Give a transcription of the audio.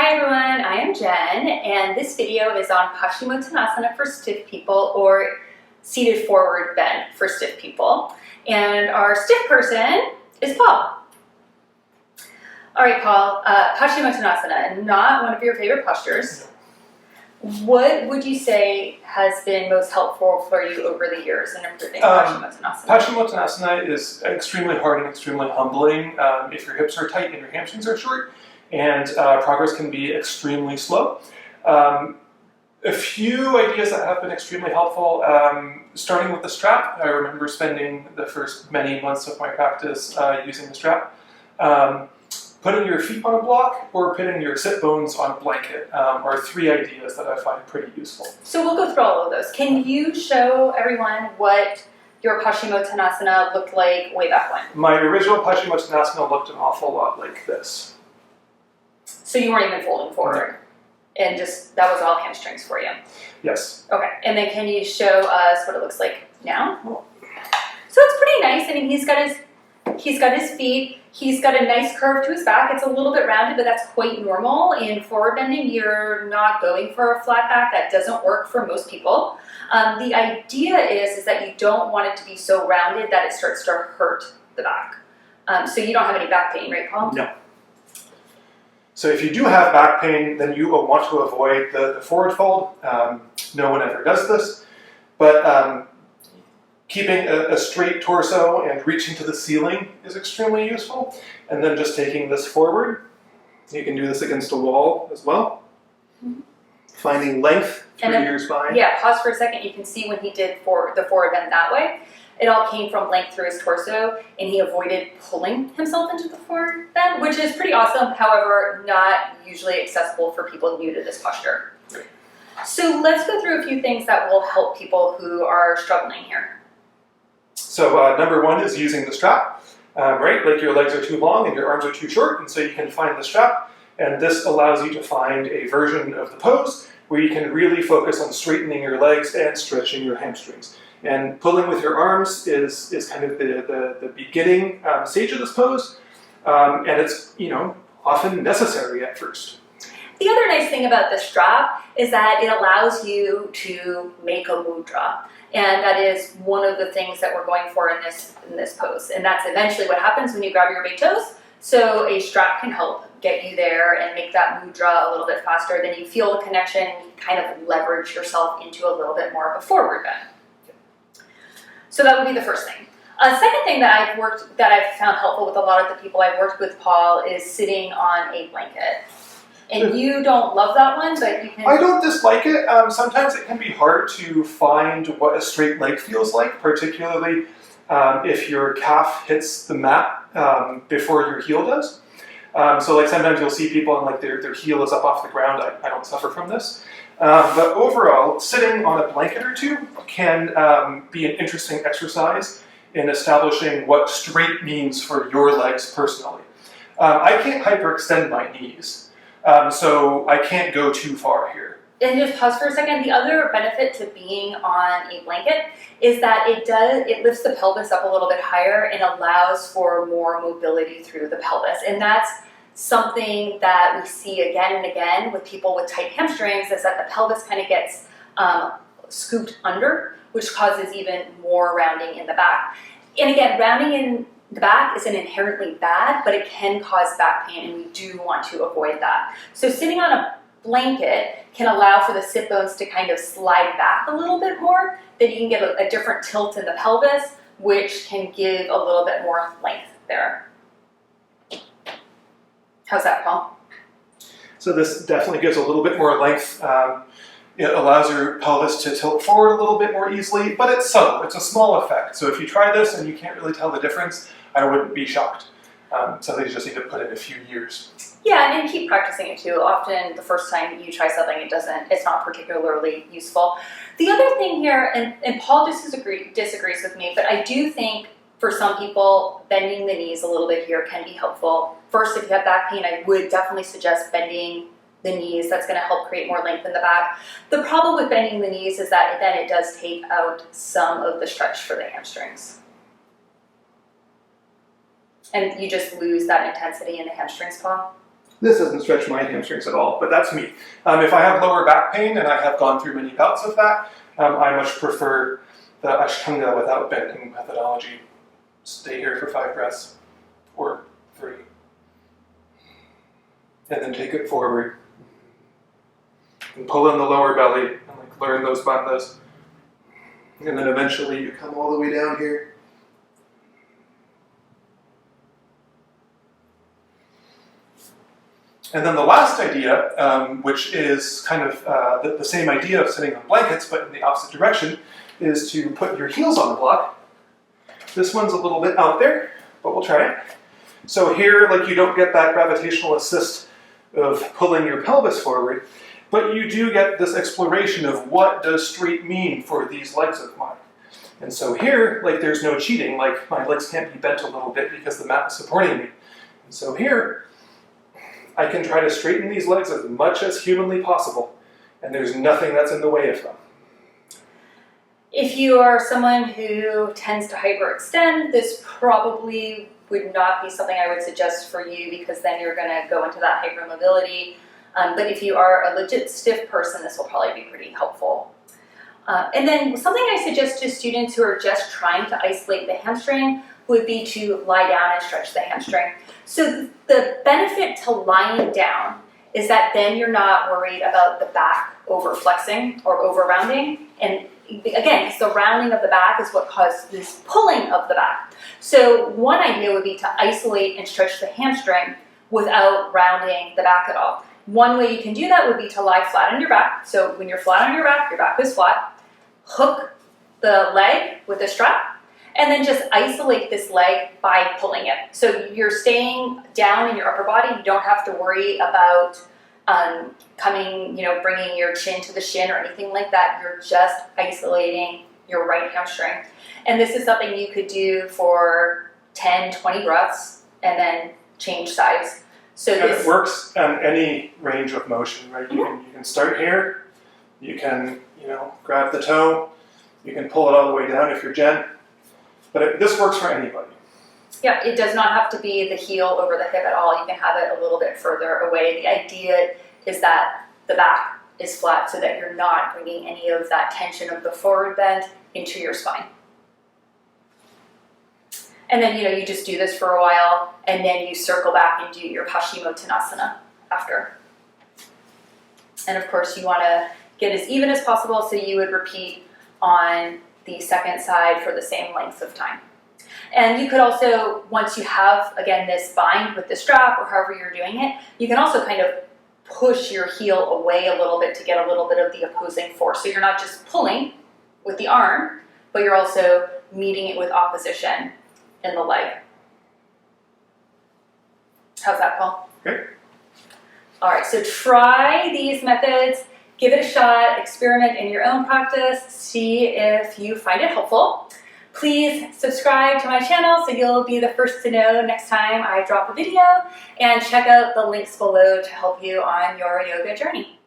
Hi everyone, I am Jen, and this video is on Paschimottanasana for stiff people or seated forward bend for stiff people. And our stiff person is Paul. All right, Paul, Paschimottanasana, not one of your favorite postures. What would you say has been most helpful for you over the years in improving Paschimottanasana? Paschimottanasana is extremely hard and extremely humbling if your hips are tight and your hamstrings are short, and progress can be extremely slow. A few ideas that have been extremely helpful, starting with the strap. I remember spending the first many months of my practice using the strap. Putting your feet on a block or putting your sit bones on a blanket are three ideas that I find pretty useful. So we'll go through all of those. Can you show everyone what your Paschimottanasana looked like way back when? My original Paschimottanasana looked an awful lot like this. So you weren't even folding forward, and just that was all hamstrings for you? Yes. Okay, and then can you show us what it looks like now? So it's pretty nice. I mean, he's got his feet, he's got a nice curve to his back. It's a little bit rounded, but that's quite normal. In forward bending, you're not going for a flat back. That doesn't work for most people. The idea is that you don't want it to be so rounded that it starts to hurt the back. So you don't have any back pain, right, Paul? No. So if you do have back pain, then you will want to avoid the forward fold. No one ever does this, but keeping a straight torso and reaching to the ceiling is extremely useful. And then just taking this forward. You can do this against a wall as well. Mm-hmm. Finding length through your spine. Yeah, pause for a second. You can see when he did the forward bend that way, it all came from length through his torso, and he avoided pulling himself into the forward bend, which is pretty awesome. However, not usually accessible for people new to this posture. Right. So let's go through a few things that will help people who are struggling here. So number one is using the strap, right? Like your legs are too long and your arms are too short, and so you can find the strap, and this allows you to find a version of the pose where you can really focus on straightening your legs and stretching your hamstrings. And pulling with your arms is kind of the beginning stage of this pose, and it's often necessary at first. The other nice thing about the strap is that it allows you to make a mudra. And that is one of the things that we're going for in this pose. And that's eventually what happens when you grab your big toes. So a strap can help get you there and make that mudra a little bit faster. Then you feel the connection, you kind of leverage yourself into a little bit more of a forward bend. So that would be the first thing. A second thing that I've found helpful with a lot of the people I've worked with, Paul, is sitting on a blanket. And you don't love that one, but you can... I don't dislike it. Sometimes it can be hard to find what a straight leg feels like, particularly if your calf hits the mat before your heel does. So like sometimes you'll see people and like their heel is up off the ground. I don't suffer from this. But overall, sitting on a blanket or two can be an interesting exercise in establishing what straight means for your legs personally. I can't hyperextend my knees. So I can't go too far here. And just pause for a second. The other benefit to being on a blanket is that it lifts the pelvis up a little bit higher and allows for more mobility through the pelvis. And that's something that we see again and again with people with tight hamstrings, is that the pelvis kind of gets scooped under, which causes even more rounding in the back. And again, rounding in the back isn't inherently bad, but it can cause back pain, and we do want to avoid that. So sitting on a blanket can allow for the sit bones to kind of slide back a little bit more. Then you can get a different tilt in the pelvis, which can give a little bit more length there. How's that, Paul? So this definitely gives a little bit more length. It allows your pelvis to tilt forward a little bit more easily, but it's subtle. It's a small effect. So if you try this and you can't really tell the difference, I wouldn't be shocked. Something you just need to put in a few years. Yeah, and keep practicing it too. Often the first time you try something, it's not particularly useful. The other thing here, and Paul disagrees with me, but I do think for some people, bending the knees a little bit here can be helpful. First, if you have back pain, I would definitely suggest bending the knees. That's going to help create more length in the back. The problem with bending the knees is that then it does take out some of the stretch for the hamstrings. And you just lose that intensity in the hamstrings, Paul. This doesn't stretch my hamstrings at all, but that's me. If I have lower back pain, and I have gone through many bouts of that, I much prefer the Ashtanga without bending methodology. Stay here for 5 breaths, or 3. And then take it forward. And pull in the lower belly, and like learn those bandhas. And then eventually you come all the way down here. And then the last idea, which is kind of the same idea of sitting on blankets, but in the opposite direction, is to put your heels on the block. This one's a little bit out there, but we'll try it. So here, like, you don't get that gravitational assist of pulling your pelvis forward, but you do get this exploration of what does straight mean for these legs of mine. And so here, like, there's no cheating, like my legs can't be bent a little bit because the mat is supporting me. And so here, I can try to straighten these legs as much as humanly possible, and there's nothing that's in the way of them. If you are someone who tends to hyperextend, this probably would not be something I would suggest for you, because then you're going to go into that hypermobility. But if you are a legit stiff person, this will probably be pretty helpful. And then something I suggest to students who are just trying to isolate the hamstring would be to lie down and stretch the hamstring. So the benefit to lying down is that then you're not worried about the back over flexing or over rounding. And again, because the rounding of the back is what causes this pulling of the back. So one idea would be to isolate and stretch the hamstring without rounding the back at all. One way you can do that would be to lie flat on your back. So when you're flat on your back is flat. Hook the leg with a strap, and then just isolate this leg by pulling it. So you're staying down in your upper body. You don't have to worry about bringing your chin to the shin or anything like that. You're just isolating your right hamstring. And this is something you could do for 10, 20 breaths and then change sides. So and it works on any range of motion, right? You can start here, you can grab the toe, you can pull it all the way down if you're Jen, but this works for anybody. Yeah, it does not have to be the heel over the hip at all. You can have it a little bit further away. The idea is that the back is flat so that you're not bringing any of that tension of the forward bend into your spine. And then, you just do this for a while, and then you circle back and do your Paschimottanasana after. And of course, you want to get as even as possible, so you would repeat on the second side for the same length of time. And you could also, once you have, again, this bind with the strap or however you're doing it, you can also kind of push your heel away a little bit to get a little bit of the opposing force. So you're not just pulling with the arm, but you're also meeting it with opposition in the leg. How's that, Paul? Great. All right, so try these methods, give it a shot, experiment in your own practice, see if you find it helpful. Please subscribe to my channel so you'll be the first to know next time I drop a video, and check out the links below to help you on your yoga journey.